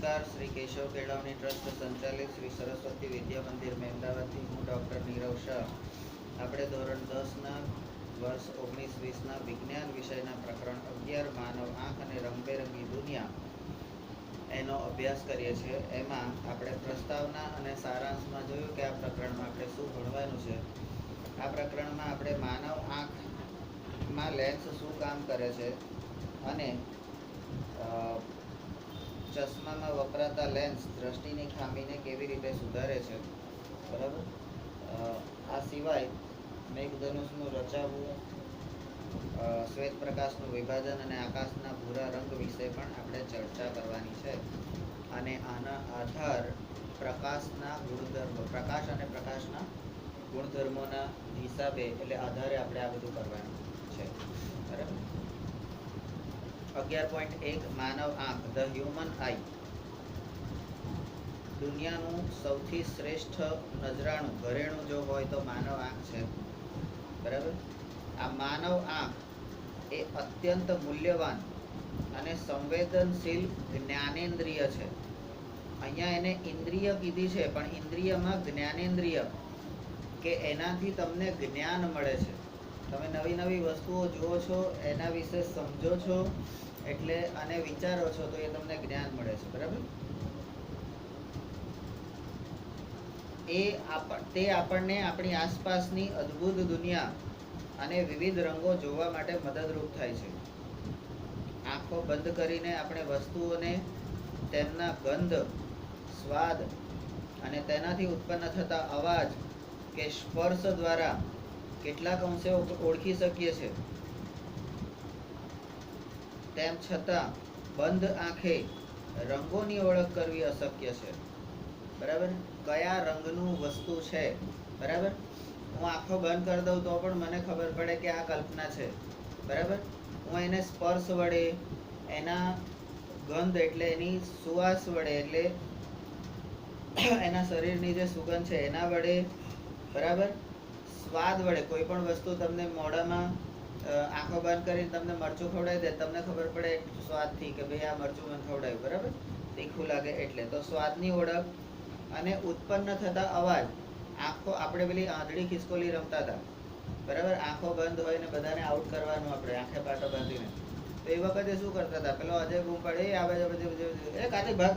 નમસ્કાર. શ્રી કેશવ કેળવણી ટ્રસ્ટ સંચાલિત શ્રી સરસ્વતી વિદ્યા મંદિર મહેમદાવાદથી હું ડૉક્ટર નીરવ શાહ. આપણે ધોરણ 10ના વર્ષ 19-20ના વિજ્ઞાન વિષયના પ્રકરણ 11 માનવ આંખ અને રંગબેરંગી દુનિયા એનો અભ્યાસ કરીએ છીએ. એમાં આપણે પ્રસ્તાવના અને સારાંશમાં જોયું કે આ પ્રકરણમાં આપણે શું ભણવાનું છે. આ પ્રકરણમાં આપણે માનવ આંખમાં લેન્સ શું કામ કરે છે અને ચશ્મામાં વપરાતા લેન્સ દ્રષ્ટિની ખામીને કેવી રીતે સુધારે છે. બરાબર. આ સિવાય મેઘધનુષનું રચાવવું, શ્વેત પ્રકાશનું વિભાજન અને આકાશના ભૂરા રંગ વિશે પણ આપણે ચર્ચા કરવાની છે. અને આના આધાર પ્રકાશના ગુણધર્મો, પ્રકાશ અને પ્રકાશના ગુણધર્મોના હિસાબે એટલે આધારે આપણે આ બધું કરવાનું છે. બરાબર. 11.1 માનવ આંખ, ધ હ્યુમન આઈ. દુનિયાનું સૌથી શ્રેષ્ઠ નજરાણું ઘરેણું જો હોય તો માનવ આંખ છે. બરાબર. આ માનવ આંખ એ અત્યંત મૂલ્યવાન અને સંવેદનશીલ જ્ઞાનેન્દ્રિય છે. અહીંયા એને ઇન્દ્રિય કીધી છે, પણ ઇન્દ્રિયમાં જ્ઞાનેન્દ્રિય કે એનાથી તમને જ્ઞાન મળે છે. તમે નવી નવી વસ્તુઓ જુઓ છો, એના વિશે સમજો છો એટલે અને વિચારો છો તો એ તમને જ્ઞાન મળે છે. બરાબર. તે આપણને આપણી આસપાસની અદ્ભુત દુનિયા અને વિવિધ રંગો જોવા માટે મદદરૂપ થાય છે. આંખો બંધ કરીને આપણે વસ્તુઓને તેમના ગંધ, સ્વાદ અને તેનાથી ઉત્પન્ન થતા અવાજ કે સ્પર્શ દ્વારા કેટલાક અંશે ઓળખી શકીએ છીએ. તેમ છતાં બંધ આંખે રંગોની ઓળખ કરવી અશક્ય છે. બરાબર. કયા રંગનું વસ્તુ છે. બરાબર. હું આંખો બંધ કરી દઉં તો પણ મને ખબર પડે કે આ કલ્પના છે. બરાબર. હું એને સ્પર્શ વડે, એના ગંધ એટલે એની સુવાસ વડે, એટલે એના શરીરની જે સુગંધ છે એના વડે, બરાબર, સ્વાદ વડે, કોઈ પણ વસ્તુ તમને મોઢામાં આંખો બંધ કરીને તમને મરચું ખવડાવી દે, તમને ખબર પડે સ્વાદથી કે ભાઈ આ મરચું મને ખવડાવ્યું. બરાબર. તીખું લાગે એટલે. તો સ્વાદની ઓળખ અને ઉત્પન્ન થતા અવાજ. આંખો, આપણે પેલી આંધળી ખિસકોલી રમતા હતા. બરાબર. આંખો બંધ હોય ને બધાને આઉટ કરવાનું આપણે આંખે પાટો બાંધીને. તો એ વખતે શું કરતા હતા, પેલો અજય બૂમ પાડે, એ આવે એ કાચી ભાગ,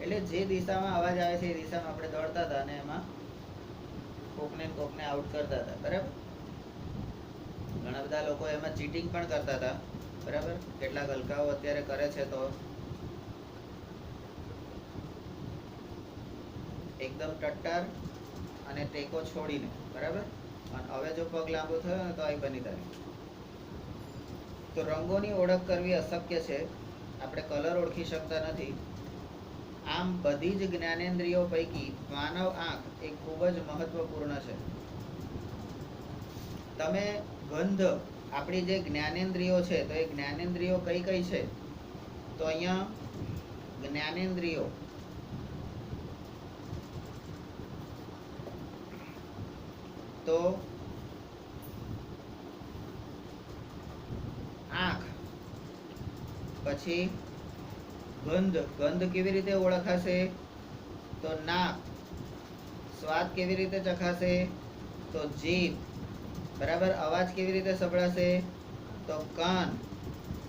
એટલે જે દિશામાં અવાજ આવે છે એ દિશામાં આપણે દોડતા હતા અને એમાં કોકને આઉટ કરતા હતા. બરાબર. ઘણા બધા લોકો એમાં ચીટિંગ પણ કરતા હતા. બરાબર. કેટલાક હલકાઓ અત્યારે કરે છે તો એકદમ ટટ્ટાર અને ટેકો છોડીને. બરાબર. અને હવે જો પગ લાંબો થયો ને તો આ બની જાય. તો રંગોની ઓળખ કરવી અશક્ય છે. આપણે કલર ઓળખી શકતા નથી. આમ બધી જ જ્ઞાનેન્દ્રિયો પૈકી માનવ આંખ એ ખૂબ જ મહત્વપૂર્ણ છે. તમે ગંધ, આપણી જે જ્ઞાનેન્દ્રિયો છે તો એ જ્ઞાનેન્દ્રિયો કઈ કઈ છે, તો અહીંયા જ્ઞાનેન્દ્રિયો તો આંખ, પછી ગંધ કેવી રીતે ઓળખાશે, તો નાક. સ્વાદ કેવી રીતે ચખાશે, તો જીભ. બરાબર. અવાજ કેવી રીતે સંભળાશે, તો કાન.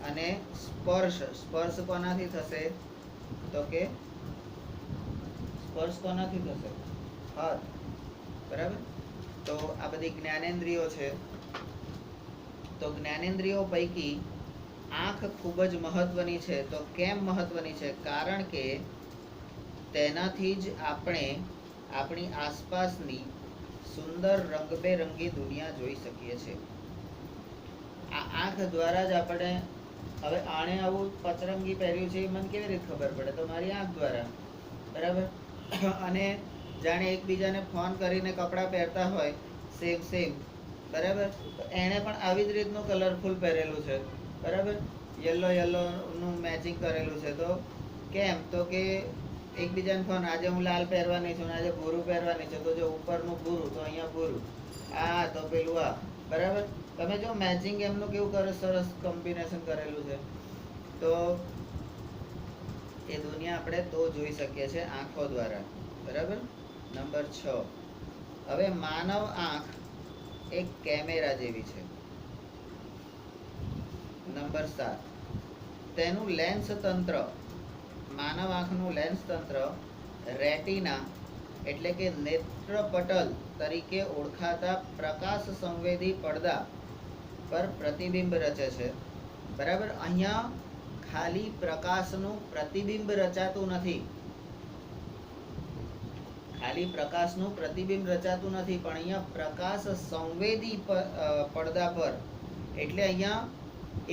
અને સ્પર્શ કોનાથી થશે, તો કે સ્પર્શ કોનાથી થશે, હાથ. બરાબર. તો આ બધી જ્ઞાનેન્દ્રિયો છે. તો જ્ઞાનેન્દ્રિયો પૈકી આંખ ખૂબ જ મહત્વની છે. તો કેમ મહત્વની છે, કારણ કે તેનાથી જ આપણે આપણી આસપાસની સુંદર રંગબેરંગી દુનિયા જોઈ શકીએ છીએ. આ આંખ દ્વારા જ આપણે, હવે આણે આવું પચરંગી પહેર્યું છે એ મને કેવી રીતે ખબર પડે, તો મારી આંખ દ્વારા. બરાબર. અને જાણે એકબીજાને ફોન કરીને કપડાં પહેરતા હોય સેમ. બરાબર. તો એણે પણ આવી જ રીતનું કલરફુલ પહેરેલું છે. બરાબર. યલોનું મેચિંગ કરેલું છે. તો કેમ, તો કે એકબીજાને ફોન, આજે હું લાલ પહેરવાની છું, આજે ભૂરું પહેરવાની છે, તો જો ઉપરનું ભૂરું તો અહીંયા ભૂરું, આ તો પેલું આ. બરાબર. તમે જો મેચિંગ એમનું કેવું સરસ કોમ્બિનેશન કરેલું છે. તો એ દુનિયા આપણે તો જોઈ શકીએ છીએ આંખો દ્વારા. બરાબર. નંબર 6, હવે માનવ આંખ એક કેમેરા જેવી છે. નંબર 7, તેનું લેન્સ તંત્ર, માનવ આંખનું લેન્સ તંત્ર રેટિના એટલે કે નેત્રપટલ તરીકે ઓળખાતા પ્રકાશ સંવેદી પડદા પર પ્રતિબિંબ રચે છે. બરાબર. અહીંયા ખાલી પ્રકાશનું પ્રતિબિંબ રચાતું નથી, ખાલી પ્રકાશનું પ્રતિબિંબ રચાતું નથી, પણ અહીંયા પ્રકાશ સંવેદી પડદા પર, એટલે અહીંયા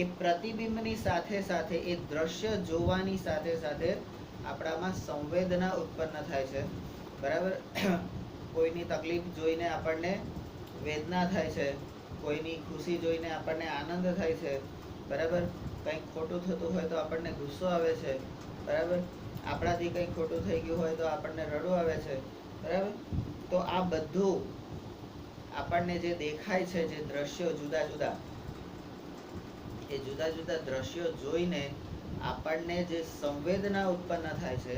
એ પ્રતિબિંબની સાથે સાથે એ દ્રશ્ય જોવાની સાથે સાથે આપણામાં સંવેદના ઉત્પન્ન થાય છે. બરાબર. કોઈની તકલીફ જોઈને આપણને વેદના થાય છે, કોઈની ખુશી જોઈને આપણને આનંદ થાય છે. બરાબર. કંઈક ખોટું થતું હોય તો આપણને ગુસ્સો આવે છે. બરાબર. આપણાથી કંઈક ખોટું થઈ ગયું હોય તો આપણને રડવું આવે છે. બરાબર. તો આ બધું આપણને જે દેખાય છે, જે દ્રશ્યો જુદા જુદા, એ જુદા જુદા દ્રશ્યો જોઈને આપણને જે સંવેદના ઉત્પન્ન થાય છે,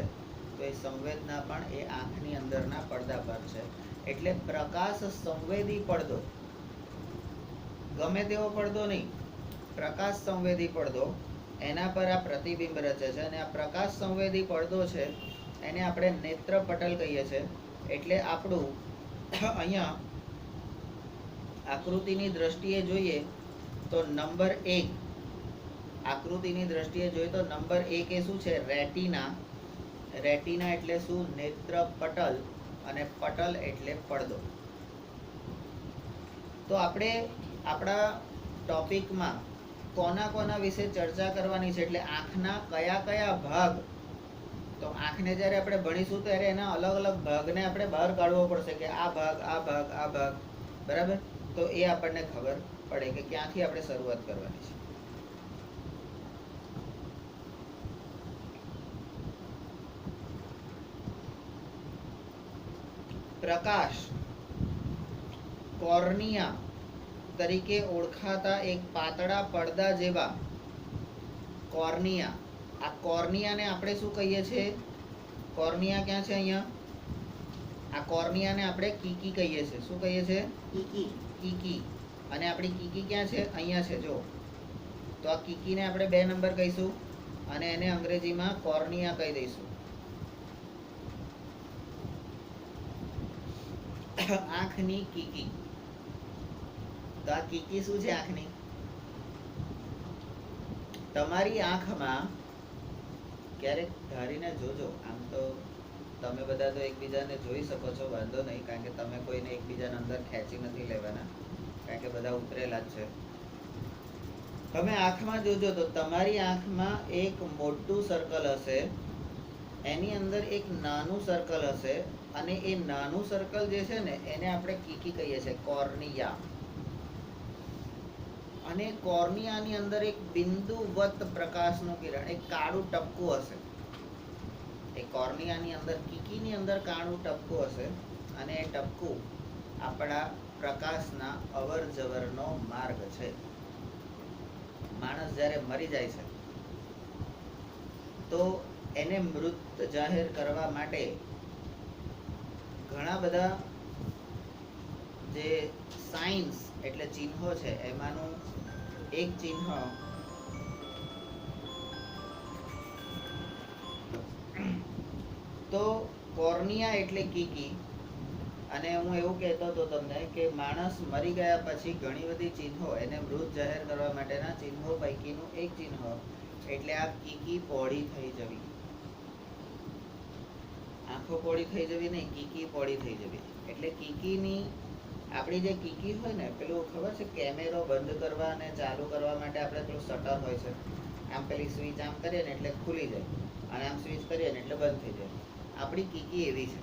તો એ સંવેદના પણ એ આંખની અંદરના પડદા પર છે. એટલે પ્રકાશ સંવેદી પડદો, ગમે તેવો પડદો નહીં, પ્રકાશ સંવેદી પડદો, એના પર આ પ્રતિબિંબ રચે છે. અને આ પ્રકાશ સંવેદી પડદો છે એને આપણે નેત્રપટલ કહીએ છીએ. એટલે આપણું અહીંયા આકૃતિની દ્રષ્ટિએ જોઈએ તો નંબર 1, આકૃતિની દ્રષ્ટિએ જોઈએ તો નંબર 1 એ શું છે? રેટિના. રેટિના એટલે શું? નેત્રપટલ. અને પટલ એટલે પડદો. તો આપણે આપણા ટોપિકમાં કોના વિશે ચર્ચા કરવાની છે, એટલે આંખના કયા કયા ભાગ, તો આંખને જ્યારે આપણે ભણીશું ત્યારે એના અલગ અલગ ભાગને આપણે બહાર કાઢવો પડશે કે આ ભાગ, આ ભાગ, આ ભાગ. બરાબર. તો એ આપણને ખબર પડે કે ક્યાંથી આપણે શરૂઆત કરવાની છે. પ્રકાશ કોર્નિયા તરીકે ઓળખાતા એક પાતળા પડદા જેવા કોર્નિયા. આ કોર્નિયાને આપણે શું કહીએ છીએ? કોર્નિયા ક્યાં છે? અહીંયા. આ કોર્નિયાને આપણે કીકી કહીએ છીએ. શું કહીએ છીએ? કીકી. કીકી. અને આપણી કીકી ક્યાં છે? અહીંયા છે. જો તો આ કીકીને આપણે 2 નંબર કહીશું અને એને અંગ્રેજીમાં કોર્નિયા કહી દઈશું. આંખની કીકી. તો આ કીકી શું છે આંખની? તમારી આંખમાં ક્યારેક ધારીને જોજો. આમ તો તમે બધા તો એકબીજાને જોઈ શકો છો, વાંધો નહીં, કારણ કે તમે કોઈને એકબીજાને અંદર ખેંચી નથી લેવાના, કારણ કે બધા ઉતરેલા જ છે. તમે આંખમાં જોજો તો તમારી આંખમાં એક મોટું સર્કલ હશે, એની અંદર એક નાનું સર્કલ હશે, અને એ નાનું સર્કલ જે છે ને એને આપણે કીકી કહીએ છીએ, કોર્નિયા. અને કોર્નિયાની અંદર એક બિંદુવત પ્રકાશનું કિરણ, એક કાળું ટપકું હશે. એ કોર્નિયાની અંદર, કીકીની અંદર કાળું ટપકું હશે, અને એ ટપકું આપણા પ્રકાશના અવર જવરનો માર્ગ છે. માણસ જ્યારે મરી જાય છે તો એને મૃત જાહેર કરવા માટે ઘણા બધા જે સાઇન્સ એટલે ચિહ્નો છે, એમાંનું એક ચિહ્ન તો કોર્નિયા એટલે કીકી. અને હું એવું કહેતો હતો તમને કે માણસ મરી ગયા પછી ઘણી બધી ચિહ્નો, એને મૃત જાહેર કરવા માટેના ચિહ્નો પૈકીનું એક ચિહ્ન એટલે આ કીકી પહોળી થઈ જવી. આંખો પહોળી થઈ જવી નહીં, કીકી પહોળી થઈ જવી. એટલે કીકીની, આપણી જે કીકી હોય ને, પેલું ખબર છે કેમેરો બંધ કરવા અને ચાલુ કરવા માટે આપણે પેલું શટર હોય છે, આમ પેલી સ્વિચ આમ કરીએ ને એટલે ખુલી જાય, અને આમ સ્વિચ કરીએ ને એટલે બંધ થઈ જાય. આપણી કીકી એવી છે.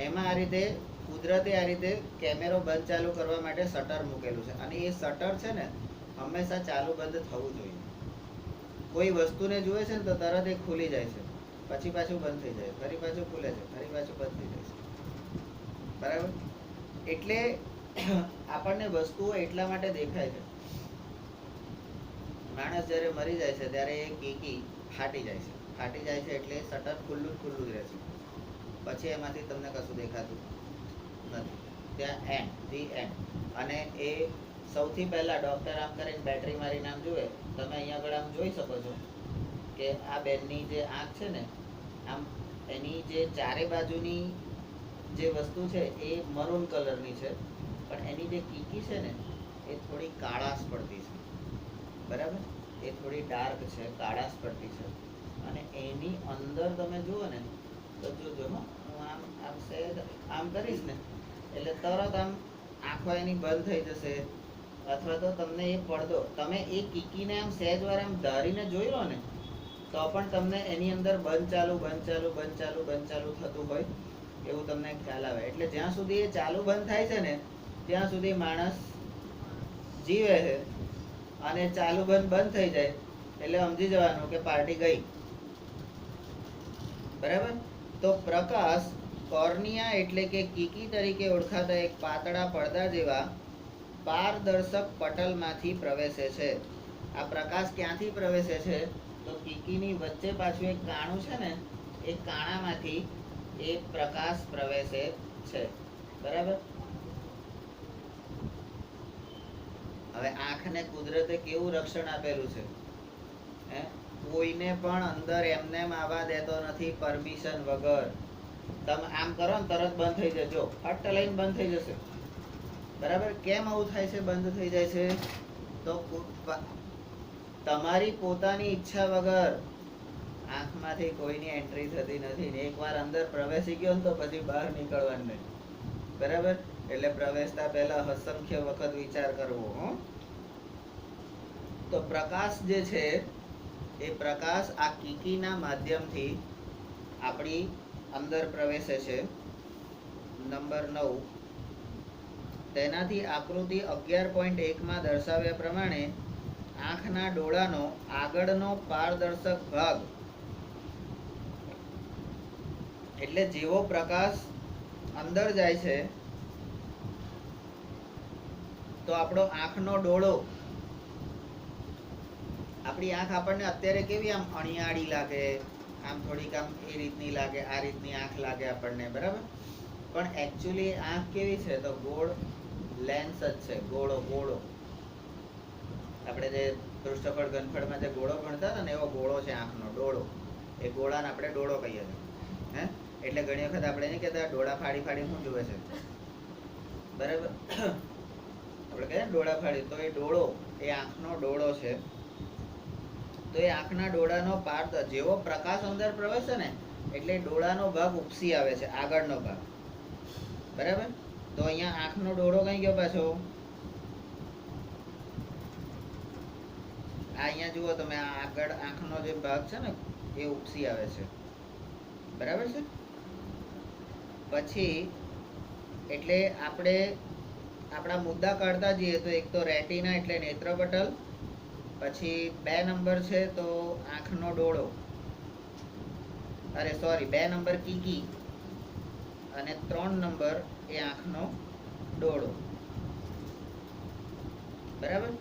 એમાં આ રીતે કુદરતે આ રીતે કેમેરો બંધ ચાલુ કરવા માટે શટર મૂકેલું છે, અને એ શટર છે ને હંમેશા ચાલુ બંધ થવું જોઈએ. કોઈ વસ્તુને જુએ છે ને તો તરત એ ખુલી જાય છે, પછી પાછું બંધ થઈ જાય, ફરી પાછું ખુલે છે, ફરી પાછું બંધ થઈ જાય છે. બરાબર. એટલે આપણને વસ્તુઓ એટલા માટે દેખાય છે, માણસ જ્યારે મરી જાય છે ત્યારે એ કીકી ફાટી જાય છે, ફાટી જાય છે એટલે શટર ખુલ્લું જ રહેશે, પછી એમાંથી તમને કશું દેખાતું નથી. ત્યાં એન્ડ ધી એન્ડ. અને એ સૌથી પહેલા ડૉક્ટર આમ કરીને બેટરી મારીને આમ જુએ. તમે અહીંયા આગળ આમ જોઈ શકો છો કે આ બેનની જે આંખ છે ને, આમ એની જે ચારે બાજુની જે વસ્તુ છે એ મરૂન કલરની છે, પણ એની જે કીકી છે ને એ થોડી કાળાશ પડતી છે, બરાબર? એ થોડી ડાર્ક છે, કાળાશ પડતી છે. અને એની અંદર તમે જુઓ ને તો જોજો, હું આમ આમ સહેજ આમ કરીશ ને એટલે તરત આમ આંખો એની બંધ થઈ જશે. અથવા તો તમને એ પડદો, તમે એ કીકીને આમ સહેજ વાર આમ ધારીને જોઈ લો ને તો પણ તમને એની અંદર બંધ ચાલુ બંધ ચાલુ બંધ ચાલુ બંધ ચાલુ થતું હોય એવું તમને ખ્યાલ આવે. એટલે જ્યાં સુધી એ ચાલુ બંધ થાય છે ને ત્યાં સુધી માણસ જીવે છે, અને ચાલુ બંધ બંધ થઈ જાય એટલે સમજી જવાનું કે પાર્ટી ગઈ, બરાબર? તો પ્રકાશ કોર્નિયા એટલે કે કીકી તરીકે ઓળખાતા એક પાતળા પડદા જેવા પારદર્શક પટલમાંથી પ્રવેશે છે. આ પ્રકાશ ક્યાંથી પ્રવેશે છે? તો કીકીની વચ્ચે પાછું એક કાણું છે ને, એ કાણામાંથી એ પ્રકાશ પ્રવેશે છે, બરાબર? હવે આંખને કુદરતે કેવું રક્ષણ આપેલું છે, હે? કોઈને પણ અંદર એમને આવવા દેતો નથી પરમિશન વગર. તમે આમ કરો ને તરત બંધ થઈ જજો, ફટ લઈને બંધ થઈ જશે, બરાબર? કેમ આવું થાય છે, બંધ થઈ જાય છે? તો તમારી પોતાની ઈચ્છા વગર આંખમાંથી કોઈની એન્ટ્રી થતી નથી ને એકવાર અંદર પ્રવેશી ગયો ને તો પછી બહાર નીકળવાનું નહીં, બરાબર? એટલે પ્રવેશતા પહેલા અસંખ્ય વખત વિચાર કરવો. તો પ્રકાશ જે છે એ પ્રકાશ આ કીકીના માધ્યમથી આપણી અંદર પ્રવેશે છે. નંબર 9, તેનાથી આકૃતિ 11.1 માં દર્શાવ્યા પ્રમાણે આંખના ડોળાનો આગળનો પારદર્શક ભાગ, એટલે જેવો પ્રકાશ અંદર જાય છે તો આપણો આંખનો ડોળો, આપણી આંખ આપણને અત્યારે કેવી આમ અણિયાળી લાગે, આમ થોડીક આમ એ રીતની લાગે, આ રીતની આંખ લાગે આપણને, બરાબર? પણ એકચ્યુઅલી આંખ કેવી છે? તો ગોળ લેન્સ જ છે, ગોળો ગોળો. આપણે જે પૃષ્ઠફળ ઘનફળમાં જે ગોળો ભણતા હતા ને એવો ગોળો છે આંખનો ડોળો. એ ગોળાને આપણે ડોળો કહીએ છીએ, હે? એટલે ઘણી વખત આપણે નહીં કહેતા ડોળા ફાડી ફાડી શું જુએ છે, બરાબર? આપણે કહીએ ડોળા ફાડી, તો એ ડોળો એ આંખનો ડોળો છે. તો એ આંખના ડોળાનો જેવો પ્રકાશ અંદર પ્રવેશે ને એટલે ડોળાનો ભાગ ઉપસી આવે છે, આગળનો ભાગ, બરાબર? તો અહીંયા આંખનો ડોળો કઈ ગયો પાછો? આ અહીંયા જુઓ તમે, આ આગળ આંખનો જે ભાગ છે ને એ ઉપસી આવે છે, બરાબર છે? પછી એટલે આપણે આપણા મુદ્દા કાઢતા જઈએ તો એક તો રેટિના એટલે નેત્રપટલ, પછી 2 નંબર છે તો આંખનો ડોળો, અરે સોરી 2 નંબર કીકી, અને 3 નંબર એ આંખનો ડોળો, બરાબર?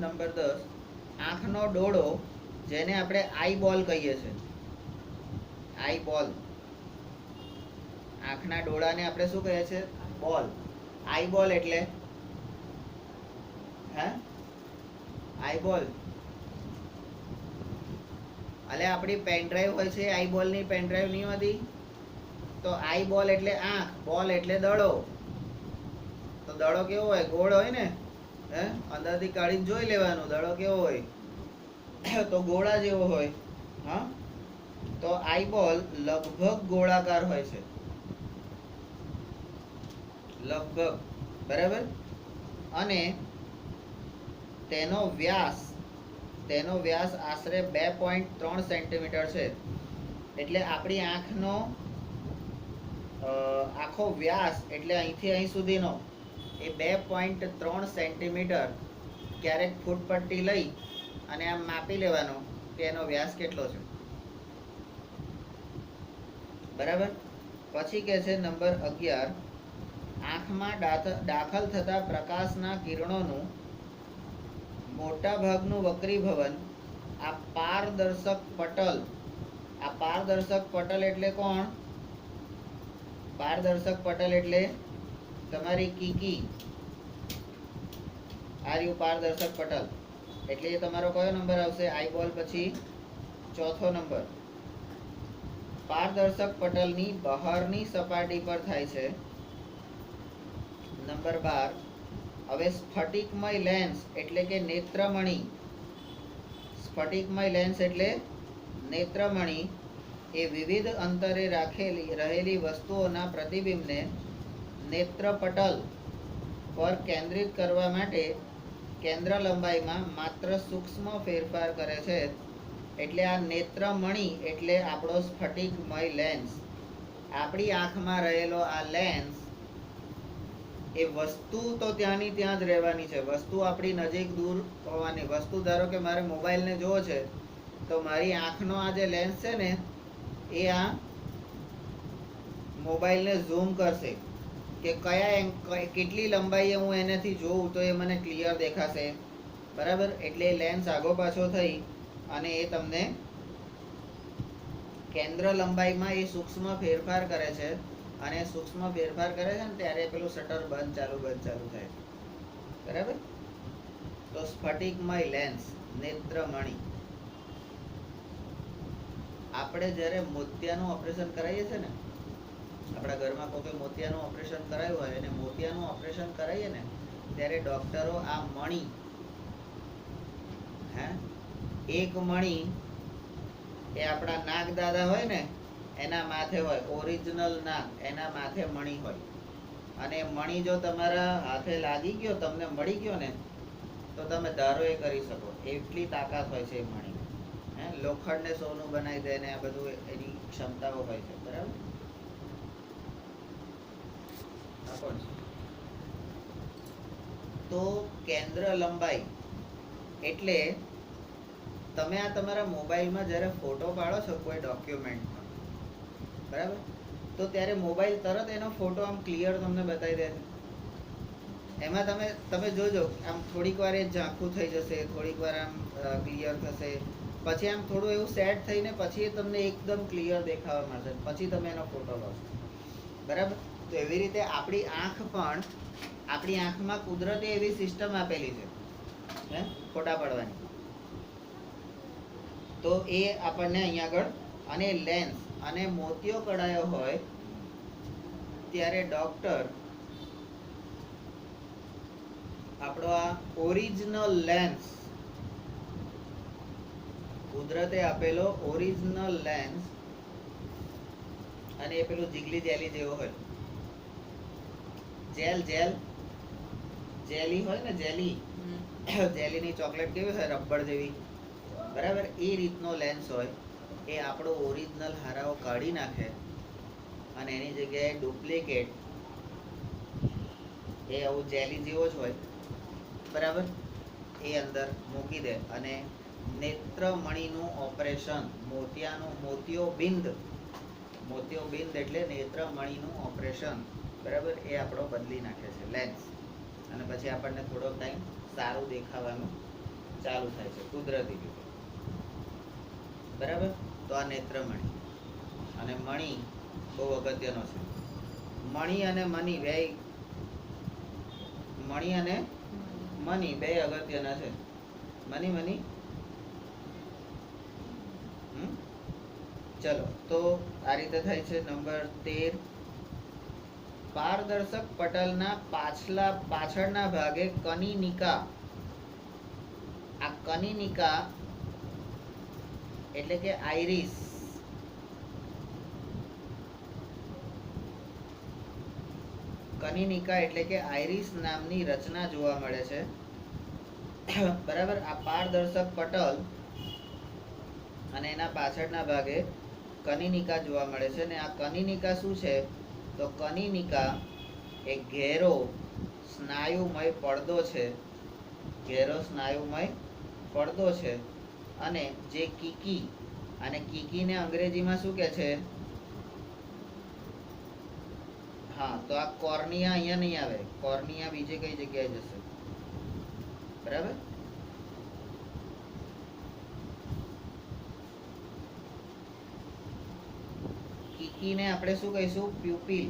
નંબર 10, આંખનો ડોળો જેને આપણે આઈ બોલ કહીએ છીએ. આઈ બોલ, આંખના ડોળાને આપણે શું કહીએ છીએ? બોલ. આઈ બોલ એટલે, હે? આઈ બોલ, અલે આપણી પેન ડ્રાઈવ હોય છે, આઈ બોલ ની પેન ડ્રાઈવ નહીં હોતી? તો આઈ બોલ એટલે આંખ, બોલ એટલે દડો. તો દડો કેવો હોય? ગોળ હોય ને, હે? અંદરથી કાઢીને જોઈ લેવાનું દડો કેવો હોય, તો ગોળા જેવો હોય. હા, તો આઈ બોલ લગભગ ગોળાકાર હોય છે, લગભગ, બરાબર? અને તેનો વ્યાસ આશરે 2.3 સેન્ટીમીટર છે. એટલે આપણી આંખનો આખો વ્યાસ એટલે અહીંથી અહીં સુધીનો એ 2.3 સેન્ટીમીટર. ક્યારેક ફૂટપટ્ટી લઈ અને આમ માપી લેવાનો કે એનો વ્યાસ કેટલો છે, બરાબર? પછી કે છે નંબર 11, આંખમાં દાખલ થતા પ્રકાશના કિરણોનું મોટા ભાગનું વક્રીભવન આ પારદર્શક પટલ પારદર્શક પટલ એટલે કોણ? પારદર્શક પટલ એટલે તમારી કીકી. આ રહ્યું પારદર્શક પટલ. એટલે એ તમારો કયો નંબર આવશે? આઈબોલ પછી ચોથો નંબર. પારદર્શક પટલની બહારની સપાટી પર થાય છે. નંબર 12. હવે સ્ફટિકમય લેન્સ એટલે કે નેત્રમણી. સ્ફટિકમય લેન્સ એટલે નેત્રમણી એ વિવિધ અંતરે રહેલી વસ્તુઓના પ્રતિબિંબને નેત્રપટલ પર કેન્દ્રિત કરવા માટે કેન્દ્ર લંબાઈમાં માત્ર સૂક્ષ્મ ફેરફાર કરે છે. એટલે આ નેત્રમણી એટલે આપણો સ્ફટિકમય લેન્સ. આપણી આંખમાં રહેલો આ લેન્સ એ વસ્તુ તો ત્યાંની ત્યાં જ રહેવાની છે. વસ્તુ આપણી નજીક દૂર હોવાની. વસ્તુ ધારો કે મારે મોબાઈલને જોવો છે તો મારી આંખનો આ જે લેન્સ છે ને એ આ મોબાઈલને ઝૂમ કરશે કે કેટલી લંબાઈએ હું એનાથી જોઉં તો એ મને ક્લિયર દેખાશે. બરાબર? એટલે લેન્સ આગો પાછો થઈ અને એ તમને કેન્દ્ર લંબાઈમાં એ સૂક્ષ્મ ફેરફાર કરે છે. અને સૂક્ષ્મ ફેરફાર કરે છે ને ત્યારે પેલું શટર બંધ ચાલુ થાય. બરાબર? તો સ્ફટિકમય લેન્સ, નેત્રમણી. આપણે જ્યારે મોતિયાનું ઓપરેશન કરાવીએ છીએ ને, આપણા ઘરમાં કોઈ મોતિયાનું ઓપરેશન કરાયું હોય અને મોતિયાનું ઓપરેશન કરાવીએ ને ત્યારે ડોક્ટરો આ મણી, એક મણી એ આપણા નાગ દાદા હોય ને એના માથે હોય. ઓરિજિનલ નાગ, એના માથે મણી હોય. અને મણી જો તમારા હાથે લાગી ગયો, તમને મળી ગયો ને તો તમે ધારો એ કરી શકો. એટલી તાકાત હોય છે એ મણી. લોખંડને સોનું બનાવી દે ને આ બધું એની ક્ષમતાઓ હોય છે. બરાબર? તો કેન્દ્ર લંબાઈ એટલે તમે આ તમારા મોબાઈલમાં જ્યારે ફોટો પાડો છો કોઈ ડોક્યુમેન્ટમાં, બરાબર, તો ત્યારે મોબાઈલ તરત એનો ફોટો આમ ક્લિયર તમને બતાવી દે છે. એમાં તમે જોજો આમ થોડીક વાર એ ઝાંખું થઈ જશે, થોડીક વાર આમ ક્લિયર થશે, પછી આમ થોડું એવું સેટ થઈને પછી એ તમને એકદમ ક્લિયર દેખાવા મળશે, પછી તમે એનો ફોટો લો છો. બરાબર? તો એવી રીતે આપણી આંખ પણ, આપણી આંખમાં કુદરતે એવી સિસ્ટમ આપેલી છે ફોટા પાડવાની. તો એ આપણને અહીંયા આગળ, અને લેન્સ અને મોતિયો કઢાયો હોય ત્યારે ડોક્ટર આપણો આ ઓરિજિનલ લેન્સ, કુદરતે આપેલો ઓરિજિનલ લેન્સ, અને એ પેલું જીગલી જેલી જેવો હોય, જેલી હોય ને, જેલીની ચોકલેટ કેવી હોય, રબર જેવી. બરાબર? એ રીતનો લેન્સ હોય. એ આપણો ઓરિજિનલ હારાઓ કાઢી નાખે અને એની જગ્યાએ ડુપ્લિકેટ એ આવું જેલી જેવો જ હોય, બરાબર, એ અંદર મૂકી દે અને નેત્રમણીનું ઓપરેશન, મોતિયોબિંદ એટલે નેત્રમણીનું ઓપરેશન, બરાબર, એ આપણો બદલી નાખે છે લેન્સ. અને પછી આપણને થોડો ટાઈમ સારું દેખાવાનું ચાલુ થાય છે કુદરતી રીતે. બરાબર? તો આ નેત્રમણી. અને મણી બહુ અગત્યનો છે. મણી અને મની બે અગત્યના છે. મની ચલો, તો આ રીતે થાય છે. નંબર 13, પારદર્શક પટલના પાછળના ભાગે કનિનિકા. આ કનિનિકા એટલે કે આઈરિસ. કનિનિકા એટલે કે આઈરિસ નામની રચના જોવા મળે છે. બરાબર? આ પારદર્શક પટલ અને એના પાછળના ભાગે કનિનિકા જોવા મળે છે. ને આ કનિનિકા શું છે? તો કનિનિકા એ ઘેરો સ્નાયુમય પડદો છે. ઘેરો સ્નાયુમય પડદો છે. અને જે કીકી, અને કીકીને અંગ્રેજીમાં શું કહે છે? હા, તો આ કોર્નિયા અહીંયા નહીં આવે. કોર્નિયા બીજે કઈ જગ્યાએ જશે. બરાબર? કીકીને આપણે શું કહીશું? પ્યુપિલ.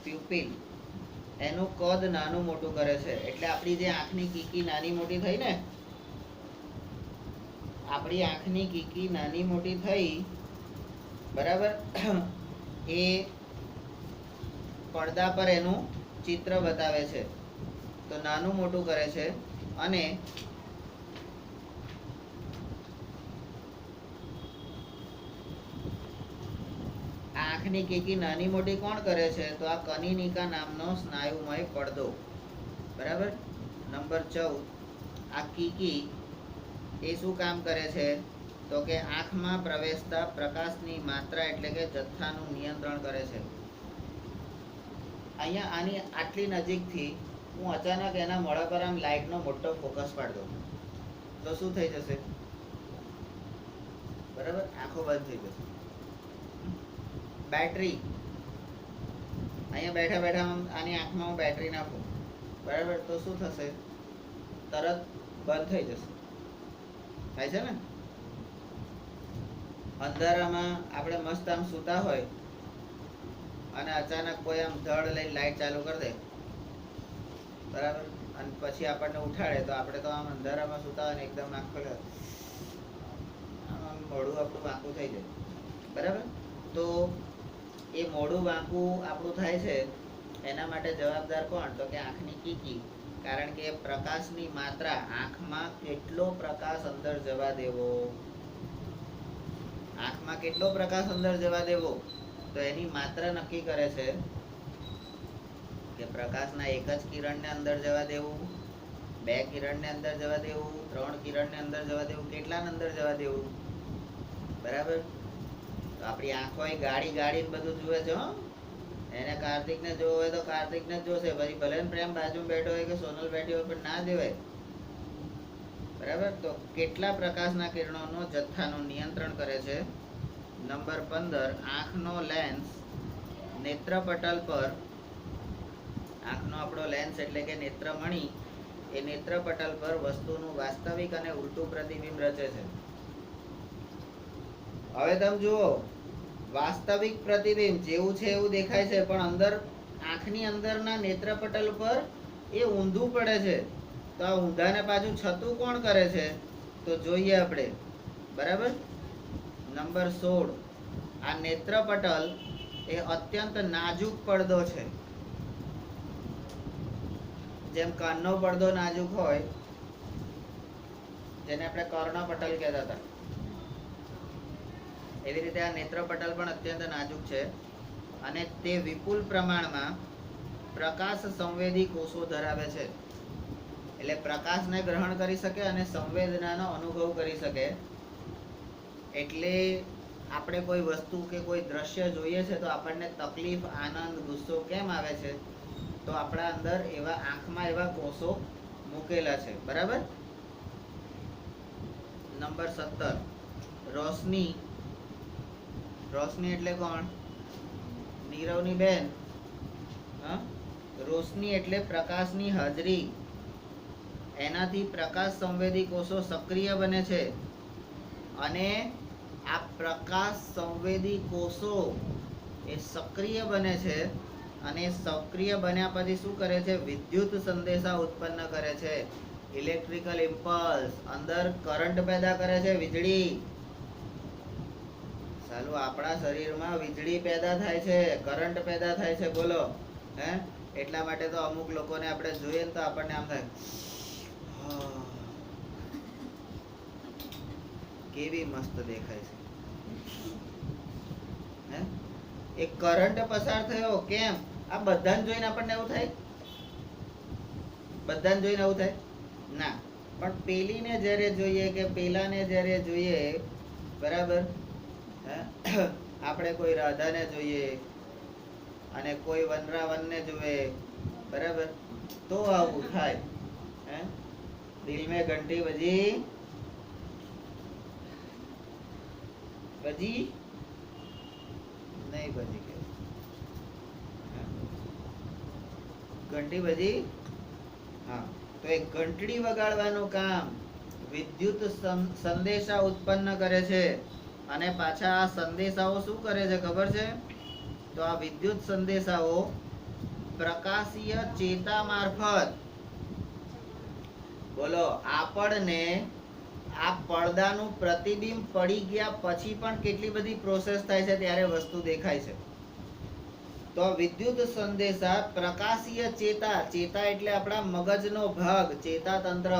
પ્યુપિલ એનું કદ નાનું મોટું કરે છે. એટલે આપણી જે આંખની કીકી નાની મોટી થઈ ને, આપણી આંખની કીકી નાની મોટી થઈ, બરાબર, એ પડદા પર એનું ચિત્ર બતાવે છે. તો નાનું મોટું કરે છે. અને આંખની કીકી નાની મોટી કોણ કરે છે? તો આ કનિનિકા નામનો સ્નાયુમય પડદો. બરાબર. નંબર 14, આ કીકી એ શું કામ કરે છે? તો કે આંખમાં પ્રવેશતા પ્રકાશની માત્રા એટલે કે જથ્થાનું નિયંત્રણ કરે છે. અહીંયા આની આટલી નજીકથી હું અચાનક એના મોઢા પર આમ લાઇટનો મોટો ફોકસ પાડી દઉં તો શું થઈ જશે? બરાબર, આંખો બંધ થઈ જશે. બેટરી, અહીંયા બેઠા બેઠા આની આંખમાં હું બેટરી નાખું, બરાબર, તો શું થશે? તરત બંધ થઈ જશે. થાય છે ને? અંધારામાં આપણે મસ્ત આમ સૂતા હોય અને અચાનક કોઈ આમ ધડ લઈને લાઈટ ચાલુ કરી દે, બરાબર, અને પછી આપણને ઉઠાડે તો આપણે તો આમ અંધારામાં સૂતા હોય ને એકદમ આંખ ખોલે, આમ મોઢું આપણું વાંકું થઈ જાય. બરાબર. તો એ મોઢું વાંકું આપણું થાય છે એના માટે જવાબદાર કોણ? તો કે આંખની કીકી. કારણ કે પ્રકાશની માત્રા, આંખમાં કેટલો પ્રકાશ અંદર જવા દેવો, આંખમાં કેટલો પ્રકાશ અંદર જવા દેવો, તો એની માત્રા નક્કી કરે છે કે પ્રકાશના એક જ કિરણને અંદર જવા દેવું, 2 કિરણને અંદર જવા દેવું, 3 કિરણને અંદર જવા દેવું, કેટલાને અંદર જવા દેવું. બરાબર. તો આપણી આંખો એ ગાડી ગાડીને બધું જુએ છે. એને કાર્તિકને જોવો હોય તો કાર્તિકને જ જોશે, પછી ભલે પ્રેમ બાજુમાં બેઠો હોય કે સોનલ બેઠી હોય પણ ના દેવાય. બરાબર. તો કેટલા પ્રકાશના કિરણોનો જથ્થાનું નિયંત્રણ કરે છે? નંબર 15, આંખનો લેન્સ નેત્રપટલ પર, આંખનો આપણો લેન્સ એટલે કે નેત્રમણી, એ નેત્રપટલ પર વસ્તુનું વાસ્તવિક અને ઉલટું પ્રતિબિંબ રચે છે. હવે તમે જુઓ, વાસ્તવિક પ્રતિબિંબ જેવું છે એવું દેખાય છે, પણ અંદર આંખની અંદરના નેત્રપટલ પર એ ઊંધું પડે છે. તો આ ઊંધાને પાછું છતું કોણ કરે છે? તો જોઈએ આપણે. બરાબર. નંબર 16, આ નેત્રપટલ એ અત્યંત નાજુક પડદો છે. જેમ કાનનો પડદો નાજુક હોય, જેને આપણે કર્ણપટલ કહેતા હતા, એવી રીતે આ નેત્રપટલ પણ અત્યંત નાજુક છે. અને તે વિપુલ પ્રમાણમાં પ્રકાશ સંવેદી કોષો ધરાવે છે. એટલે પ્રકાશને ગ્રહણ કરી શકે અને સંવેદનાનો અનુભવ કરી શકે. એટલે આપણે કોઈ વસ્તુ કે કોઈ દ્રશ્ય જોઈએ છે તો આપણને તકલીફ, આનંદ, ગુસ્સો કેમ આવે છે? તો આપણા અંદર એવા આંખમાં એવા કોષો મૂકેલા છે. બરાબર. નંબર 17, રોશની. રોશની એટલે કોણ? નીરવની બેન. રોશની એટલે પ્રકાશની હાજરી. એનાથી પ્રકાશ સંવેદી કોષો સક્રિય બને છે. અને આ પ્રકાશ સંવેદી કોષો એ સક્રિય બને છે. અને સક્રિય બન્યા પછી શું કરે છે? વિદ્યુત સંદેશા ઉત્પન્ન કરે છે. ઇલેક્ટ્રિકલ ઇમ્પલ્સ, અંદર કરંટ પેદા કરે છે, વીજળી. ચાલો, આપણા શરીરમાં વીજળી પેદા થાય છે, કરંટ પેદા થાય છે. બોલો. હે? એટલા માટે તો અમુક લોકોને આપણે જોઈએ ને તો આપણને આમ થાય, કેવી મસ્ત દેખાય છે. હે? એક કરંટ પસાર થયો, કેમ? આ બધાને જોઈને આપણને એવું થાય? બધાને જોઈને એવું થાય? ના. પણ પેલીને જ્યારે જોઈએ કે પેલાને જ્યારે જોઈએ, બરાબર, આપણે કોઈ રાધાને જોઈએ અને કોઈ વનરાવનને જોઈએ, બરાબર, તો આવું થાય. હે? દિલ મેં ઘંટી બજી, બજી નહીં બજી કે ઘંટી બજી. હા. તો એક ઘંટડી વગાડવાનું કામ વિદ્યુત સંદેશા ઉત્પન્ન કરે છે. અને પાછા આ સંદેશાઓ શું કરે છે ખબર છે? તો આ વિદ્યુત સંદેશાઓ પ્રકાશીય ચેતા મારફત, બોલો, આપણને આ પડદાનું પ્રતિબિંબ પડી ગયા પછી પણ કેટલી બધી પ્રોસેસ થાય છે ત્યારે વસ્તુ દેખાય છે. તો વિદ્યુત સંદેશા પ્રકાશીય ચેતા, ચેતા એટલે આપણા મગજનો ભાગ, ચેતા તંત્ર,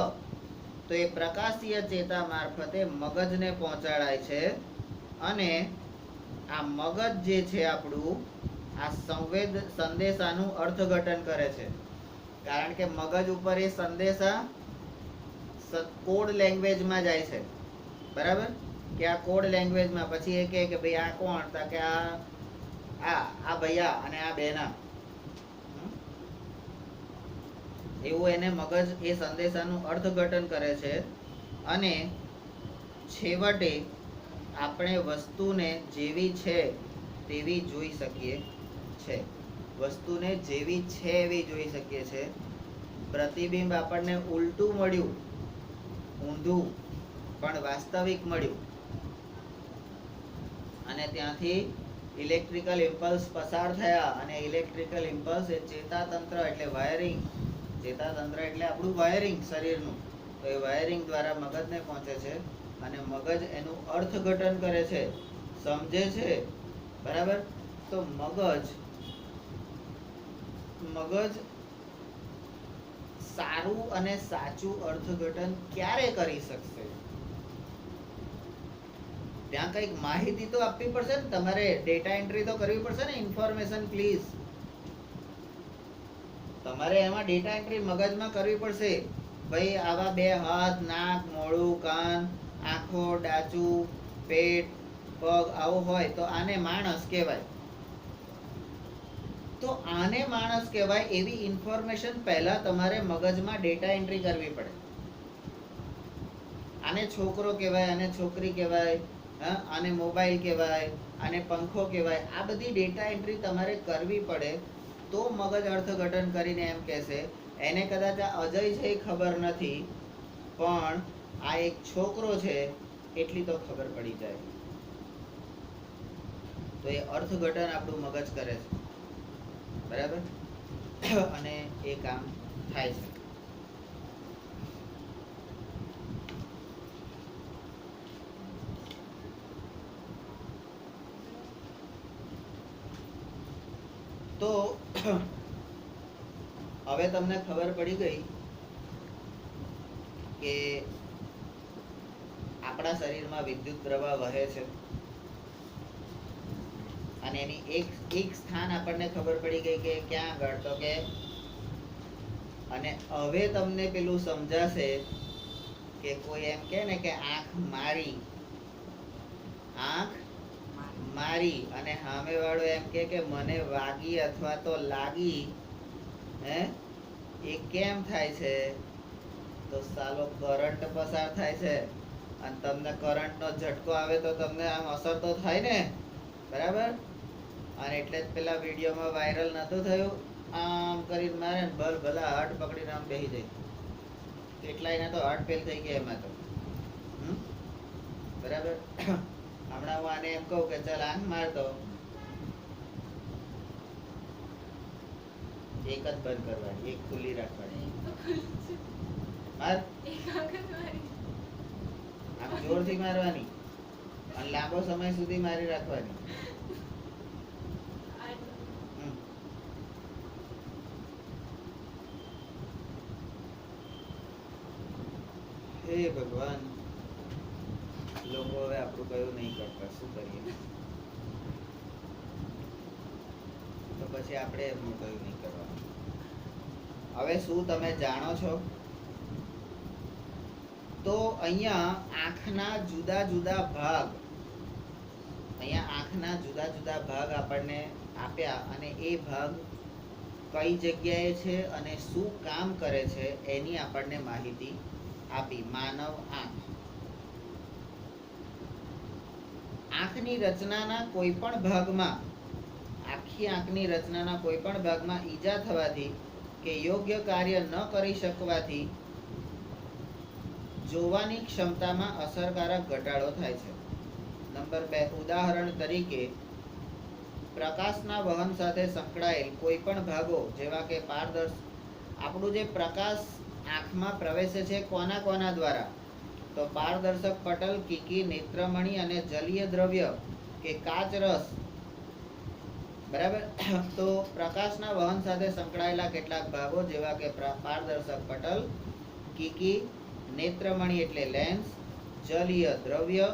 તો એ પ્રકાશીય ચેતા મારફતે મગજને પહોંચાડાય છે. અને આ મગજ જે છે આપણું, આ સંદેશાનું અર્થઘટન કરે છે. કારણ કે મગજ ઉપર એ સંદેશા કોડ લેંગ્વેજમાં જાય છે, બરાબર? કે આ કોડ લેંગ્વેજમાં પછી એ કહે કે ભાઈ આ કોણ, તા કે આ ભૈયા અને આ બેના, એવું એને મગજ એ સંદેશાનું અર્થઘટન કરે છે. અને છેવટે આપણે વસ્તુને જેવી છે તેવી જોઈ શકીએ છે. વસ્તુને જેવી છે એવી જોઈ શકીએ છે. પ્રતિબિંબ આપણને ઉલટું મળ્યું, ઊંધું પણ વાસ્તવિક મળ્યું, અને ત્યાંથી ઇલેક્ટ્રિકલ ઇમ્પલ્સ પસાર થયા, અને ઇલેક્ટ્રિકલ ઇમ્પલ્સ એ ચેતાતંત્ર એટલે વાયરિંગ, ચેતાતંત્ર એટલે આપણું વાયરિંગ શરીરનું, તો એ વાયરિંગ દ્વારા મગજને પહોંચે છે. અને મગજ એનું અર્થઘટન કરે છે, સમજે છે, બરાબર? તો મગજ સારું અને સાચું અર્થઘટન ક્યારે કરી શકશે? ત્યાં કઈક માહિતી તો આપવી પડશે ને, તમારે ડેટા એન્ટ્રી તો કરવી પડશે ને, ઇન્ફોર્મેશન પ્લીઝ. તમારે એમાં ડેટા એન્ટ્રી મગજમાં કરવી પડશે. ભાઈ આવા બે હાથ, નાક, મોઢું, કાન, આંખો, ડાચું, પેટ, પગ આવું હોય તો આને માણસ કહેવાય. તો આને માણસ કહેવાય એવી ઇન્ફોર્મેશન પહેલા તમારે મગજમાં ડેટા એન્ટ્રી કરવી પડે. આને છોકરો કહેવાય, આને છોકરી કહેવાય, આને મોબાઈલ કહેવાય, આને પંખો કહેવાય, આ બધી ડેટા એન્ટ્રી તમારે કરવી પડે. તો મગજ અર્થઘટન કરીને એમ કહેશે. એને કદાચ આ અજય છે એ ખબર નથી, પણ આ એક છોકરો છે એટલી તો ખબર પડી જાય. તો એ અર્થઘટન આપણું મગજ કરે છે, બરાબર? અને એ કામ થાય છે. તો હવે તમને ખબર પડી ગઈ કે આપણા શરીરમાં વિદ્યુત પ્રવાહ વહે છે, અને એની એક સ્થાન આપણને ખબર પડી ગઈ કે ક્યાં આગળ, તો કે, અને હવે તમને પેલું સમજાશે કે કોઈ એમ કે ને કે આંખ મારી અને સામે વાળો એમ કે મને વાગી અથવા તો લાગી, એ કેમ થાય છે? તો સાલો કરંટ પસાર થાય છે, અને તમને કરંટનો ઝટકો આવે તો તમને આમ અસર તો થાય ને, બરાબર? અને એટલે જ પેલા વિડીયોમાં વાયરલ નતું થયું, આમ કરીને મારે ને ભલા હાથ પકડીને આમ બેસી જાય. કેટલાયને તો હાર્ટ ફેલ થઈ ગયા એમાં તો, બરાબર? હમણાં હું આને એમ કહું કે ચાલ આંખ મારતો, એક જ બંધ કરવાની, એક ખુલ્લી રાખવાની. આમ જોરથી મારવાની અને લાંબો સમય સુધી મારી રાખવાની. હે ભગવાન, લોકો હવે આપણું કયું નહીં કરતા, શું કરીએ? તો પછી આપણે એમનું કયું નહીં કરવાનું. હવે શું તમે જાણો છો? તો અહીંયા આંખના જુદા જુદા ભાગ, આપણને આપ્યા, અને એ ભાગ કઈ જગ્યાએ છે અને શું કામ કરે છે એની આપણને માહિતી આપી. માનવ આંખ, આંખની રચનાના કોઈ પણ ભાગમાં, આખી આંખની રચનાના કોઈ પણ ભાગમાં ઈજા થવાથી કે યોગ્ય કાર્ય ન કરી શકવાથી જોવાની ક્ષમતામાં અસરકારક ઘટાડો થાય છે. નંબર 2, ઉદાહરણ તરીકે પ્રકાશના વહન સાથે સંકળાયેલ કોઈ પણ ભાગો જેવા કે આપણું જે પ્રકાશ આંખમાં પ્રવેશે છે કોના કોના દ્વારા? તો પારદર્શક પટલ, કીકી, નેત્રમણી અને જલીય દ્રવ્ય કે કાચ રસ. બરાબર. તો પ્રકાશના વહન સાથે સંકળાયેલા કેટલાક ભાગો જેવા કે પારદર્શક પટલ, કીકી, નેત્રમણી એટલે લેન્સ, જલીય દ્રવ્ય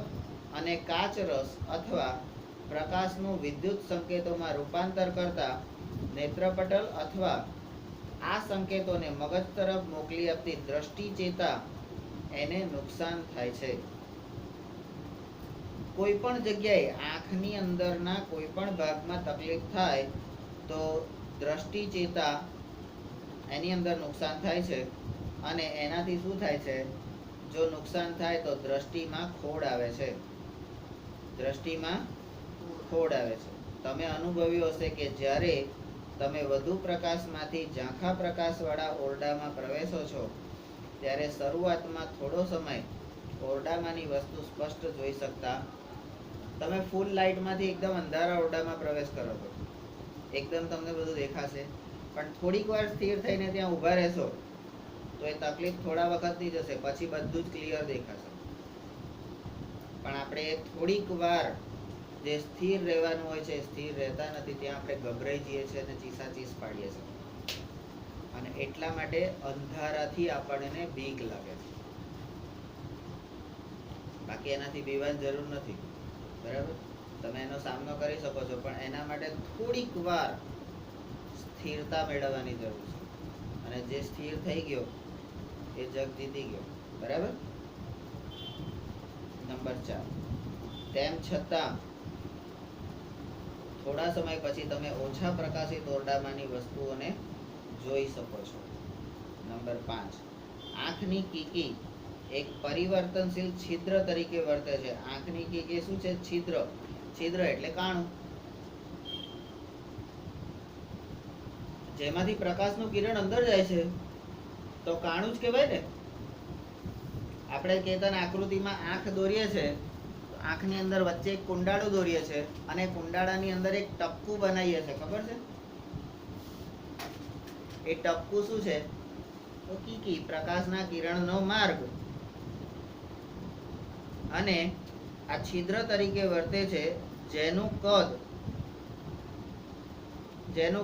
અને કાચ રસ અથવા પ્રકાશનું વિદ્યુત સંકેતોમાં રૂપાંતર કરતા નેત્રપટલ અથવા આ સંકેતોને મગજ તરફ મોકલી આપતી દ્રષ્ટિ ચેતા એને નુકસાન થાય છે. કોઈ પણ જગ્યાએ આંખની અંદરના કોઈ પણ ભાગમાં તકલીફ થાય તો દ્રષ્ટિ ચેતા એની અંદર નુકસાન થાય છે અને એનાથી શું થાય છે? જો નુકસાન થાય તો દ્રષ્ટિમાં ખોડ આવે છે. દ્રષ્ટિમાં ખોડ આવે છે. તમે અનુભવ્યું હશે કે જ્યારે તમે વધુ પ્રકાશમાંથી ઝાંખા પ્રકાશવાળા ઓરડામાં પ્રવેશો છો ત્યારે શરૂઆતમાં થોડો સમય ઓરડામાંની વસ્તુ સ્પષ્ટ જોઈ શકતા. તમે ફૂલ લાઇટમાંથી એકદમ અંધારા ઓરડામાં પ્રવેશ કરો છો, એકદમ તમને બધું દેખાશે, પણ થોડીક વાર સ્થિર થઈને ત્યાં ઊભા રહેશો તો એ તકલીફ થોડા વખતની જશે, પછી બધું જ ક્લિયર દેખાશે. પણ આપણે થોડીક વાર જે સ્થિર રહેવાનું હોય છે સ્થિર રહેતા નથી, ત્યાં આપણે ગભરાઈ જઈએ છીએ અને ચીસાચીસ પાડીએ છીએ. અને એટલા માટે અંધારાથી આપણને બીક લાગે છે. બાકી એનાથી બીવાની જરૂર નથી. બરાબર. તમે એનો સામનો કરી શકો છો, પણ એના માટે થોડીક વાર સ્થિરતા મેળવવાની જરૂર છે. અને જે સ્થિર થઈ ગયો એ જગ જીતી ગયો. બરાબર. નંબર 4, તેમ છતાં થોડા સમય પછી તમે ઓછા પ્રકાશિત ઓરડામાંની વસ્તુઓને જોઈ શકો છો. નંબર 5, આંખની કીકી એક પરિવર્તનશીલ છિદ્ર તરીકે વર્તે છે. આંખની કીકી શું છે? છિદ્ર. છિદ્ર એટલે કાણું, જેમાંથી પ્રકાશનું કિરણ અંદર જાય છે તો કાણું જ કહેવાય ને. આપણે કેતન આકૃતિમાં આંખ દોરીએ છે, આંખની અંદર વચ્ચે એક કુંડાળો દોરીએ છે અને કુંડાળાની અંદર એક ટપકું બનાવીએ છે, ખબર છે? એ ટપકું શું છે? તો કીકી, પ્રકાશના કિરણનો માર્ગ. અને આ છિદ્ર તરીકે વર્તે છે જેનું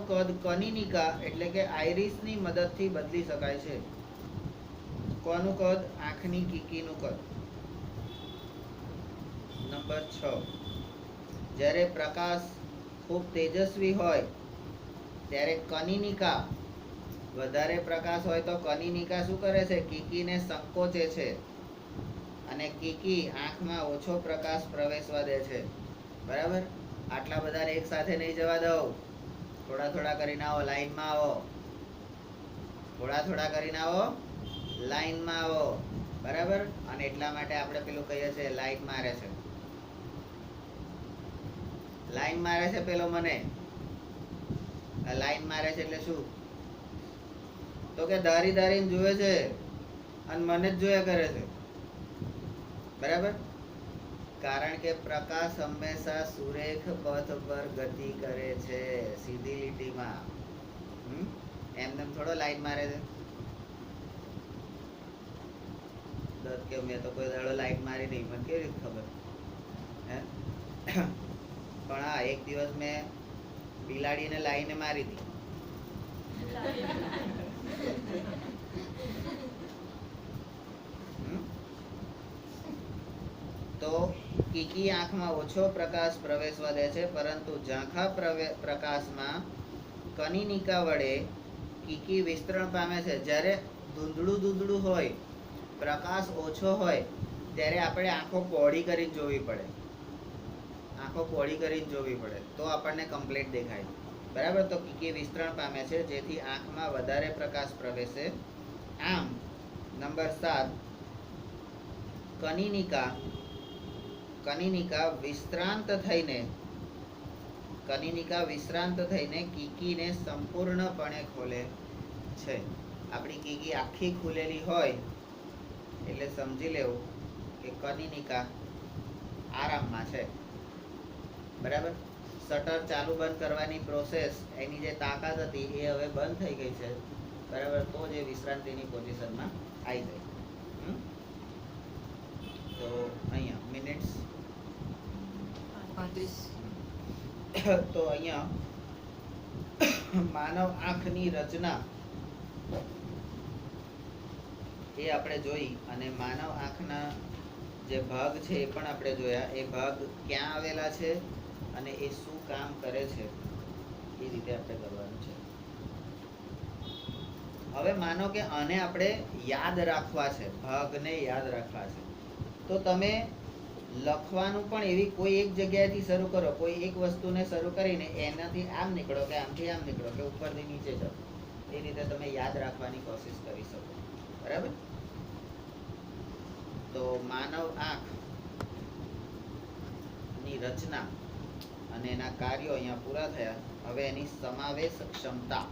કદ કનિનિકા એટલે કે આઇરિસની મદદથી બદલી શકાય છે. કોનું કદ? આંખની કીકીનું કદ. નંબર 6, જ્યારે પ્રકાશ ખૂબ તેજસ્વી હોય ત્યારે કનિનિકા, વધારે પ્રકાશ હોય તો કનિનિકા શું કરે છે? કીકીને સંકોચે છે અને કીકી આંખમાં ઓછો પ્રકાશ પ્રવેશવા દે છે. બરાબર. આટલા બધાને એક સાથે નહીં જવા દઉં. થોડા થોડા કરીને આવો, લાઈનમાં આવો. થોડા થોડા કરીને આવો, લાઈનમાં આવો. બરાબર. અને એટલા માટે આપણે પેલું કહીએ છીએ લાઈન મારે છે. લાઈન મારે છે પેલો મને. લાઈન મારે છે એટલે શું? તો કે ધારી ધારીને જુએ છે અને મને જ જોયા કરે છે. બરાબર. કારણ કે પ્રકાશ હંમેશા સુરેખ પથ પર ગતિ કરે છે, સીધી લીટીમાં. એમને થોડો લાઈન મારે છે. કે મેં તો કોઈ દાડો લાઈન મારી નહીં, મને કેવી રીતે ખબર? હે? પણ હા, એક દિવસ મેં બિલાડીને લાઈને મારી હતી. તો કીકી આંખમાં ઓછો પ્રકાશ પ્રવેશવા દે છે, પરંતુ ઝાંખા પ્રકાશમાં કનિનિકા વડે કીકી વિસ્તરણ પામે છે. જ્યારે ધૂંધળું હોય, પ્રકાશ ઓછો હોય, ત્યારે આપણે આંખો પહોળી કરીને જોવી પડે. આંખો પહોળી કરીને જોવી પડે તો આપણને કમ્પ્લીટ દેખાય. બરાબર. તો કીકી વિસ્તરણ પામે છે જેથી આંખમાં વધારે પ્રકાશ પ્રવેશે. આમ નંબર 7, કનિનિકા વિશ્રાંત થઈને કીકીને સંપૂર્ણપણે ખોલે છે. આપણી કીકી આખી ખુલેલી હોય એટલે સમજી લેવું કે કનિનિકા આરામમાં છે. બરાબર. શટર ચાલુ બંધ કરવાની પ્રોસેસ, એની જે તાકાત હતી એ હવે બંધ થઈ ગઈ છે. બરાબર. તો જે વિશ્રાંતિની પોઝિશનમાં આવી જાય. તો અહીંયા મિનિટ્સ તો અહીંયા માનવ આંખની રચના એ આપણે જોઈ, અને માનવ આંખના જે ભાગ છે એ પણ આપણે જોયા. એ ભાગ ક્યાં આવેલા છે અને એ શું કામ કરે છે એ રીતે આપણે કરવાનું છે. હવે માનો કે આને આપણે યાદ રાખવા છે, ભાગને યાદ રાખવા છે, તો તમે લખવાનું પણ એવી કોઈ એક જગ્યાએથી શરૂ કરો. કોઈ એક વસ્તુને શરૂ કરીને એનાથી આમ નીકળો કે આમથી આમ નીકળો કે ઉપરથી નીચે જાઓ. એ રીતે તમે યાદ રાખવાની કોશિશ કરી શકો. બરાબર. તો માનવ આંખની રચના અને એના કાર્યો અહીંયા પૂરા થયા. હવે એની સમાવેશ ક્ષમતા